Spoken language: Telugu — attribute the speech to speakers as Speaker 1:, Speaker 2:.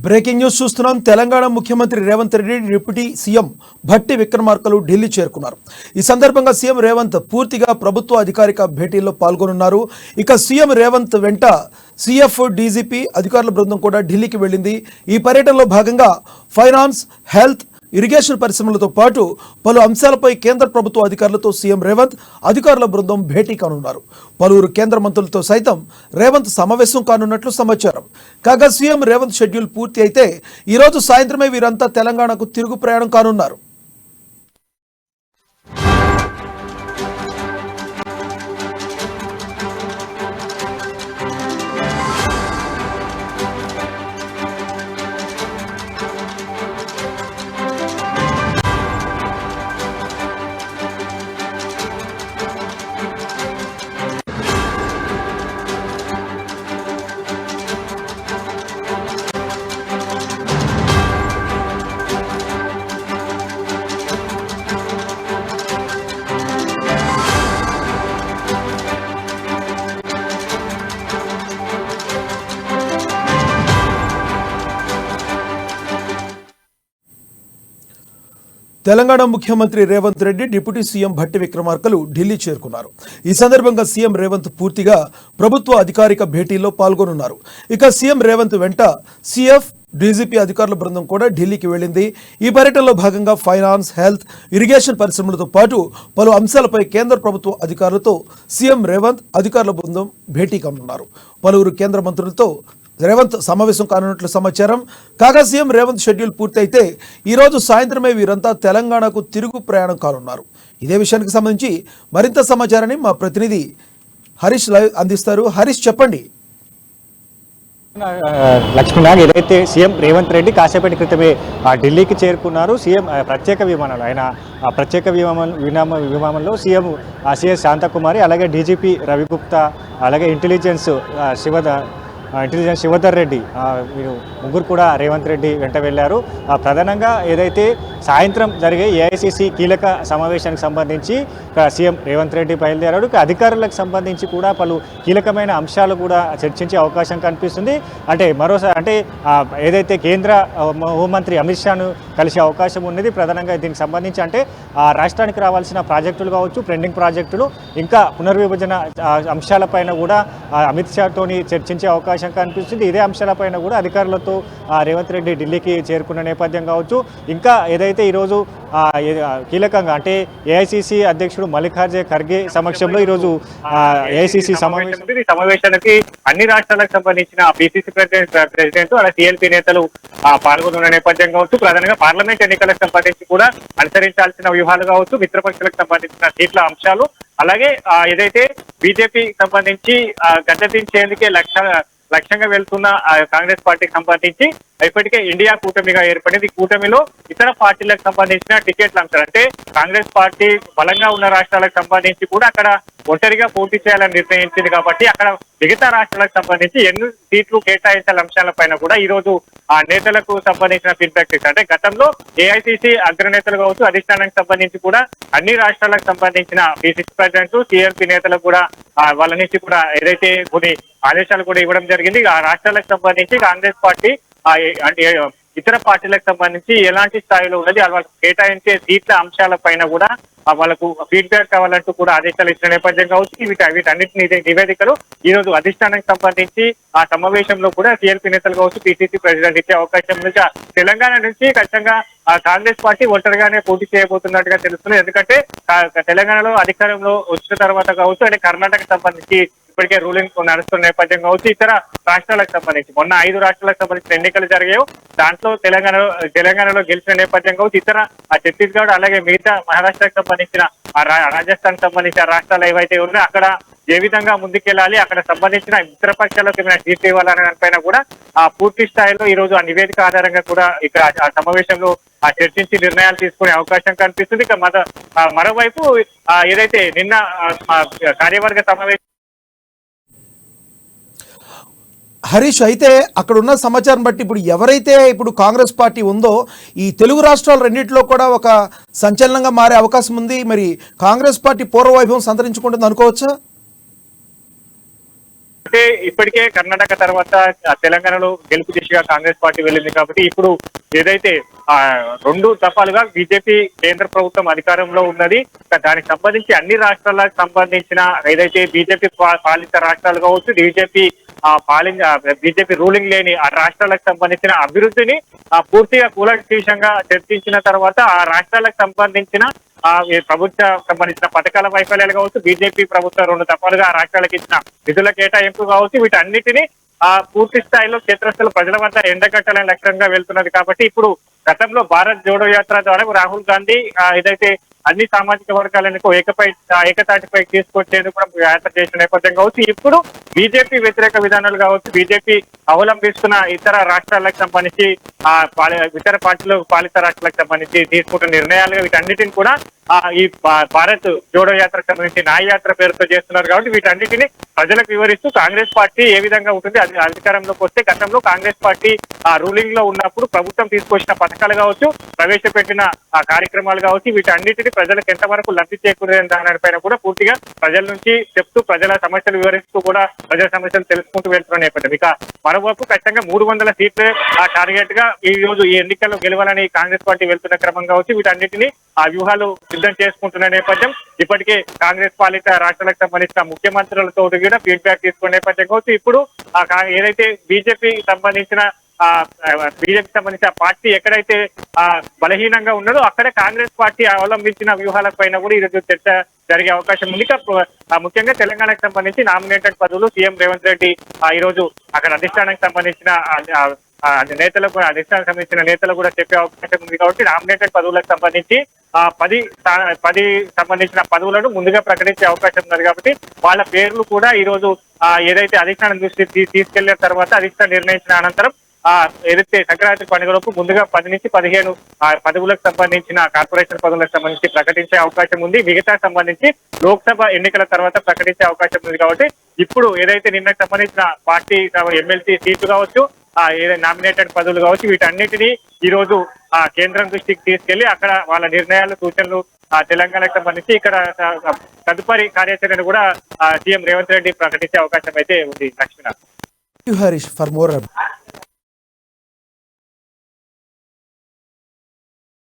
Speaker 1: బ్రేకింగ్ న్యూస్ చూస్తున్నాం. తెలంగాణ ముఖ్యమంత్రి రేవంత్ రెడ్డి డిప్యూటీ సీఎం భట్టి విక్రమార్కలు ఢిల్లీ చేరుకున్నారు. ఈ సందర్భంగా సీఎం రేవంత్ పూర్తిగా ప్రభుత్వ అధికారిక భేటీల్లో పాల్గొనున్నారు. ఇక సీఎం రేవంత్ వెంట సిఎఫ్ డీజీపీ అధికారుల బృందం కూడా ఢిల్లీకి వెళ్ళింది. ఈ పర్యటనలో భాగంగా ఫైనాన్స్, హెల్త్, ఇరిగేషన్ పరిశ్రమలతో పాటు పలు అంశాలపై కేంద్ర ప్రభుత్వ అధికారులతో సీఎం రేవంత్ అధికారుల బృందం భేటీ కానున్నారు. పలువురు కేంద్ర మంత్రులతో సైతం రేవంత్ సమావేశం కానున్నట్లు సమాచారం. కాగా సీఎం రేవంత్ షెడ్యూల్ పూర్తి అయితే ఈరోజు సాయంత్రమే వీరంతా తెలంగాణకు తిరుగు ప్రయాణం కానున్నారు. తెలంగాణ ముఖ్యమంత్రి రేవంత్ రెడ్డి డిప్యూటీ సీఎం భట్టి విక్రమార్కలు ఢిల్లీ చేరుకున్నారు. ఈ సందర్భంగా సీఎం రేవంత్ పూర్తిగా ప్రభుత్వ అధికారిక భేటీలో పాల్గొనున్నారు. ఇక సీఎం రేవంత్ వెంట సిఎఫ్, డీజీపీ అధికారుల బృందం కూడా ఢిల్లీకి వెళ్ళింది. ఈ పర్యటనలో భాగంగా ఫైనాన్స్, హెల్త్, ఇరిగేషన్ పరిశ్రమలతో పాటు పలు అంశాలపై కేంద్ర ప్రభుత్వ అధికారులతో సీఎం రేవంత్ అధికారుల బృందం భేటీ కానున్నారు. పలువురు కేంద్ర మంత్రులతో రేవంత్ సమావేశం కానున్నట్లు సమాచారం. కాగా సీఎం రేవంత్ షెడ్యూల్ పూర్తయితే ఈరోజు సాయంత్రమే వీరంతా తెలంగాణకు తిరుగు ప్రయాణం కానున్నారు. ఇదే విషయానికి సంబంధించి మరింత సమాచారాన్ని మా ప్రతినిధి హరీష్ లైవ్ అందిస్తారు. హరీష్, చెప్పండి.
Speaker 2: లక్ష్మణ, ఏదైతే సీఎం రేవంత్ రెడ్డి కాసేపటి క్రితమే ఢిల్లీకి చేరుకున్నారు. సీఎం ప్రత్యేక విమానంలో ఆయన ప్రత్యేక విమానంలో సీఎం సిఎస్ శాంతకుమారి, అలాగే డీజీపీ రవిగుప్తా, అలాగే ఇంటెలిజెన్స్ శివధర్ రెడ్డి, వీరు ముగ్గురు కూడా రేవంత్ రెడ్డి వెంట వెళ్ళారు. ప్రధానంగా ఏదైతే సాయంత్రం జరిగే ఏఐసిసి కీలక సమావేశానికి సంబంధించి సీఎం రేవంత్ రెడ్డి బయలుదేరాడు. అధికారులకు సంబంధించి కూడా పలు కీలకమైన అంశాలు కూడా చర్చించే అవకాశం కనిపిస్తుంది. అంటే ఏదైతే కేంద్ర హోంమంత్రి అమిత్ షాను కలిసే అవకాశం ఉన్నది. ప్రధానంగా దీనికి సంబంధించి రాష్ట్రానికి రావాల్సిన ప్రాజెక్టులు కావచ్చు, పెండింగ్ ప్రాజెక్టులు, ఇంకా పునర్విభజన అంశాలపైన కూడా అమిత్ షాతోని చర్చించే అవకాశం కనిపిస్తుంది. ఇదే అంశాలపైన కూడా అధికారులతో రేవంత్ రెడ్డి ఢిల్లీకి చేరుకున్న నేపథ్యం కావచ్చు. ఇంకా ఏదైతే ఈరోజు కీలకంగా ఏఐసిసి అధ్యక్షుడు మల్లికార్జున ఖర్గే సమక్షంలో ఈరోజు ఏఐసిసి
Speaker 3: సమావేశానికి అన్ని రాష్ట్రాలకు సంబంధించిన పిసిసి ప్రెసిడెంట్ అలా సిఎల్పి నేతలు పాల్గొన్న నేపథ్యం కావచ్చు. ప్రధానంగా పార్లమెంట్ ఎన్నికలకు సంబంధించి కూడా అనుసరించాల్సిన వ్యూహాలు కావచ్చు, మిత్రపక్షాలకు సంబంధించిన సీట్ల అంశాలు, అలాగే ఏదైతే బీజేపీ సంబంధించి గద్దెదించేందుకే లక్ష్యంగా వెళ్తున్న కాంగ్రెస్ పార్టీకి సంబంధించి ఇప్పటికే ఇండియా కూటమిగా ఏర్పడింది. కూటమిలో ఇతర పార్టీలకు సంబంధించిన టికెట్ల అంశాలు, అంటే కాంగ్రెస్ పార్టీ బలంగా ఉన్న రాష్ట్రాలకు సంబంధించి కూడా అక్కడ ఒంటరిగా పోటీ చేయాలని నిర్ణయించింది. కాబట్టి అక్కడ మిగతా రాష్ట్రాలకు సంబంధించి ఎన్ని సీట్లు కేటాయించాల అంశాలపైన కూడా ఈ రోజు ఆ నేతలకు సంబంధించిన ఫీడ్బ్యాక్ ఇచ్చారు. అంటే గతంలో ఏఐసిసి అగ్రనేతలు కావచ్చు, అధిష్టానానికి సంబంధించి కూడా అన్ని రాష్ట్రాలకు సంబంధించిన పిసిసి ప్రెసిడెంట్, సిఎల్పి నేతలకు కూడా వాళ్ళ నుంచి కూడా ఏదైతే కొన్ని ఆదేశాలు కూడా ఇవ్వడం జరిగింది. ఆ రాష్ట్రాలకు సంబంధించి కాంగ్రెస్ పార్టీ ఇతర పార్టీలకు సంబంధించి ఎలాంటి స్థాయిలో ఉన్నది, వాళ్ళకు కేటాయించే సీట్ల అంశాల పైన కూడా వాళ్ళకు ఫీడ్బ్యాక్ కావాలంటూ కూడా ఆదేశాలు ఇచ్చిన నేపథ్యం కావచ్చు. వీటన్నిటి నివేదికలు ఈ రోజు అధిష్టానానికి సంబంధించి ఆ సమావేశంలో కూడా సిఎల్పి నేతలు కావచ్చు, పిసిసి ప్రెసిడెంట్ ఇచ్చే అవకాశం నుంచి తెలంగాణ నుంచి ఖచ్చితంగా కాంగ్రెస్ పార్టీ ఒంటరిగానే పోటీ చేయబోతున్నట్టుగా తెలుస్తుంది. ఎందుకంటే తెలంగాణలో అధికారంలో వచ్చిన తర్వాత కావచ్చు, అంటే కర్ణాటకకు సంబంధించి ఇప్పటికే రూలింగ్ నడుస్తున్న నేపథ్యం కావచ్చు, ఇతర రాష్ట్రాలకు సంబంధించి మొన్న 5 రాష్ట్రాలకు సంబంధించిన ఎన్నికలు జరిగాయో దాంట్లో తెలంగాణలో గెలిచిన నేపథ్యం కావచ్చు, ఇతర ఛత్తీస్గఢ్, అలాగే మిగతా మహారాష్ట్రకు సంబంధించిన రాజస్థాన్ సంబంధించిన రాష్ట్రాలు ఏవైతే ఉన్నాయో అక్కడ ఏ విధంగా ముందుకెళ్ళాలి, అక్కడ సంబంధించిన ఇతర పక్షాలకు ఏమైనా సీట్లు ఇవ్వాలనే దానిపైన కూడా పూర్తి స్థాయిలో ఈ రోజు ఆ నివేదిక ఆధారంగా కూడా ఇక్కడ ఆ సమావేశంలో చర్చించి నిర్ణయాలు తీసుకునే అవకాశం కనిపిస్తుంది. ఇక మరోవైపు ఏదైతే నిన్న కార్యవర్గ సమావేశం
Speaker 1: హరీష్, అయితే అక్కడ ఉన్న సమాచారం బట్టి ఇప్పుడు కాంగ్రెస్ పార్టీ ఉందో ఈ తెలుగు రాష్ట్రాలు రెండింటిలో కూడా ఒక సంచలనంగా మారే అవకాశం ఉంది. మరి కాంగ్రెస్ పార్టీ పూర్వ వైభవం సంతరించుకుంటుంది అనుకోవచ్చా?
Speaker 3: అంటే ఇప్పటికే కర్ణాటక తర్వాత తెలంగాణలో గెలుపు దిశగా కాంగ్రెస్ పార్టీ వెళ్ళింది కాబట్టి ఇప్పుడు ఏదైతే రెండు దఫాలుగా బీజేపీ కేంద్ర ప్రభుత్వం అధికారంలో ఉన్నది. దానికి సంబంధించి అన్ని రాష్ట్రాలకు సంబంధించిన ఏదైతే బీజేపీ పాలిత రాష్ట్రాలు కావచ్చు, బీజేపీ రూలింగ్ లేని ఆ రాష్ట్రాలకు సంబంధించిన అభివృద్ధిని పూర్తిగా కూలంకషంగా చర్చించిన తర్వాత ఆ రాష్ట్రాలకు సంబంధించిన ప్రభుత్వ సంబంధించిన పథకాల వైఫల్యాలు కావచ్చు, బీజేపీ ప్రభుత్వం రెండు దఫాలుగా ఆ రాష్ట్రాలకు ఇచ్చిన నిధుల కేటాయింపు కావచ్చు, వీటన్నిటిని పూర్తి స్థాయిలో క్షేత్రస్థల ప్రజల వద్ద ఎండగట్టాలని లక్ష్యంగా వెళ్తున్నది. కాబట్టి ఇప్పుడు గతంలో భారత్ జోడో యాత్ర ద్వారా రాహుల్ గాంధీ ఏదైతే అన్ని సామాజిక వర్గాలను ఏకతాటిపై తీసుకొచ్చేందుకు కూడా యాత్ర చేసిన నేపథ్యం కావచ్చు. ఇప్పుడు బీజేపీ వ్యతిరేక విధానాలు కావచ్చు, బీజేపీ అవలంబిస్తున్న ఇతర రాష్ట్రాలకు సంబంధించి ఇతర పార్టీలు పాలిత రాష్ట్రాలకు సంబంధించి తీసుకుంటున్న నిర్ణయాలు వీటన్నిటిని కూడా ఈ భారత్ జోడో యాత్రకు సంబంధించి న్యాయ యాత్ర పేరుతో చేస్తున్నారు. కాబట్టి వీటన్నిటిని ప్రజలకు వివరిస్తూ కాంగ్రెస్ పార్టీ ఏ విధంగా ఉంటుంది, అధికారంలోకి వస్తే గతంలో కాంగ్రెస్ పార్టీ రూలింగ్ లో ఉన్నప్పుడు ప్రభుత్వం తీసుకొచ్చిన పథకాలు కావచ్చు, ప్రవేశపెట్టిన కార్యక్రమాలు కావచ్చు, వీటన్నిటిని ప్రజలకు ఎంతవరకు లబ్ధి చేకూరేదని దానిపైన కూడా పూర్తిగా ప్రజల నుంచి చెప్తూ ప్రజల సమస్యలు వివరిస్తూ కూడా ప్రజల సమస్యలు తెలుసుకుంటూ వెళ్తున్న నేపథ్యం. ఇక మరోవైపు ఖచ్చితంగా 300 సీట్లే టార్గెట్ గా ఈ రోజు ఈ ఎన్నికల్లో గెలవాలని కాంగ్రెస్ పార్టీ వెళ్తున్న క్రమం కావచ్చు, వీటన్నిటిని ఆ వ్యూహాలు సిద్ధం చేసుకుంటున్న నేపథ్యం. ఇప్పటికే కాంగ్రెస్ పాలిత రాష్ట్రాలకు సంబంధించిన ముఖ్యమంత్రులతో కూడా ఫీడ్బ్యాక్ తీసుకునే నేపథ్యం కావచ్చు. ఇప్పుడు ఏదైతే బీజేపీకి సంబంధించిన పార్టీ ఎక్కడైతే బలహీనంగా ఉన్నదో అక్కడే కాంగ్రెస్ పార్టీ అవలంబించిన వ్యూహాల పైన కూడా ఈరోజు చర్చ జరిగే అవకాశం ఉంది. ముఖ్యంగా తెలంగాణకు సంబంధించి నామినేటెడ్ పదవులు సీఎం రేవంత్ రెడ్డి ఈ రోజు అక్కడ అధిష్టానానికి సంబంధించిన నేతలకు అధిష్టానానికి సంబంధించిన నేతలు కూడా చెప్పే అవకాశం ఉంది. కాబట్టి నామినేటెడ్ పదవులకు సంబంధించి 10 సంబంధించిన పదవులను ముందుగా ప్రకటించే అవకాశం ఉన్నది. కాబట్టి వాళ్ళ పేర్లు కూడా ఈ రోజు ఏదైతే అధిష్టానం దృష్టి తీసుకెళ్లిన తర్వాత అధిష్టానం నిర్ణయించిన అనంతరం ఏదైతే సంక్రాంతి పండుగలకు ముందుగా 10 నుంచి 15 పదవులకు సంబంధించిన కార్పొరేషన్ పదవులకు సంబంధించి ప్రకటించే అవకాశం ఉంది. మిగతా సంబంధించి లోక్సభ ఎన్నికల తర్వాత ప్రకటించే అవకాశం ఉంది. కాబట్టి ఇప్పుడు ఏదైతే నిన్నకు సంబంధించిన పార్టీ ఎమ్మెల్సీ సీట్లు కావచ్చు, ఏదైతే నామినేటెడ్ పదవులు కావచ్చు, వీటన్నిటినీ ఈ రోజు కేంద్రం దృష్టికి తీసుకెళ్లి అక్కడ వాళ్ళ నిర్ణయాలు సూచనలు తెలంగాణకు సంబంధించి ఇక్కడ తదుపరి కార్యాచరణ కూడా సీఎం రేవంత్ రెడ్డి ప్రకటించే అవకాశం అయితే ఉంది. లక్ష్మీనాథ్.
Speaker 1: Harish, for more